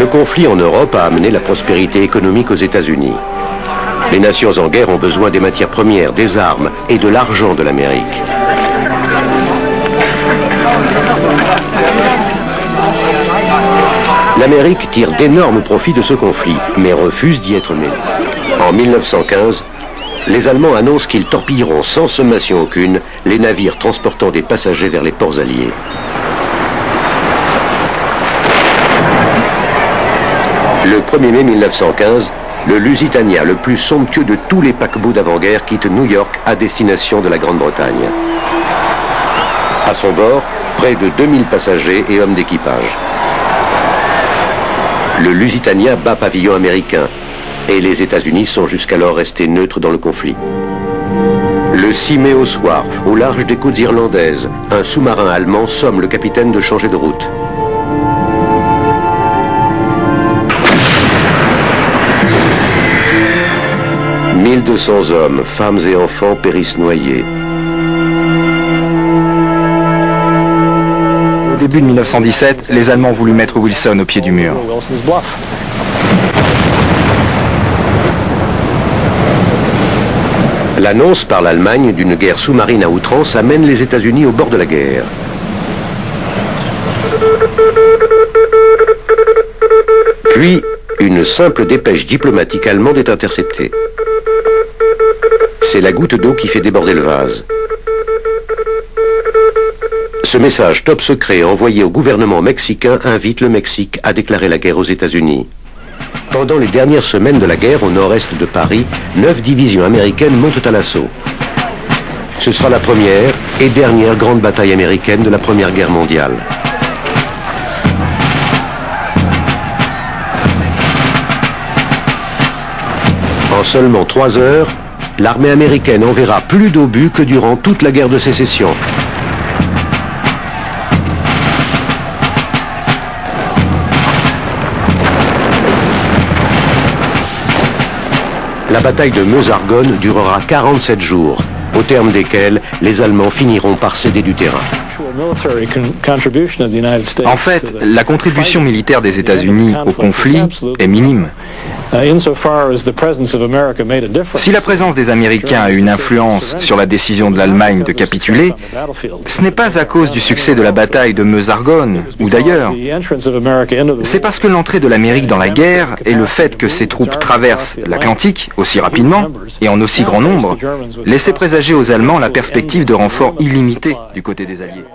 Le conflit en Europe a amené la prospérité économique aux États-Unis. Les nations en guerre ont besoin des matières premières, des armes et de l'argent de l'Amérique. L'Amérique tire d'énormes profits de ce conflit, mais refuse d'y être mêlée. En 1915, les Allemands annoncent qu'ils torpilleront sans sommation aucune les navires transportant des passagers vers les ports alliés. Le 1er mai 1915, le Lusitania, le plus somptueux de tous les paquebots d'avant-guerre, quitte New York à destination de la Grande-Bretagne. À son bord, près de 2000 passagers et hommes d'équipage. Le Lusitania bat pavillon américain et les États-Unis sont jusqu'alors restés neutres dans le conflit. Le 6 mai au soir, au large des côtes irlandaises, un sous-marin allemand somme le capitaine de changer de route. « 1200 hommes, femmes et enfants périssent noyés. » Au début de 1917, les Allemands ont voulu mettre Wilson au pied du mur. L'annonce par l'Allemagne d'une guerre sous-marine à outrance amène les États-Unis au bord de la guerre. Puis, une simple dépêche diplomatique allemande est interceptée. C'est la goutte d'eau qui fait déborder le vase. Ce message top secret envoyé au gouvernement mexicain invite le Mexique à déclarer la guerre aux États-Unis. Pendant les dernières semaines de la guerre au nord-est de Paris, 9 divisions américaines montent à l'assaut. Ce sera la première et dernière grande bataille américaine de la Première Guerre mondiale. En seulement 3 heures, l'armée américaine enverra plus d'obus que durant toute la guerre de sécession. La bataille de Meuse-Argonne durera 47 jours, au terme desquels les Allemands finiront par céder du terrain. En fait, la contribution militaire des États-Unis au conflit est minime. Si la présence des Américains a eu une influence sur la décision de l'Allemagne de capituler, ce n'est pas à cause du succès de la bataille de Meuse-Argonne ou d'ailleurs. C'est parce que l'entrée de l'Amérique dans la guerre et le fait que ses troupes traversent l'Atlantique aussi rapidement et en aussi grand nombre laissaient présager aux Allemands la perspective de renforts illimités du côté des Alliés.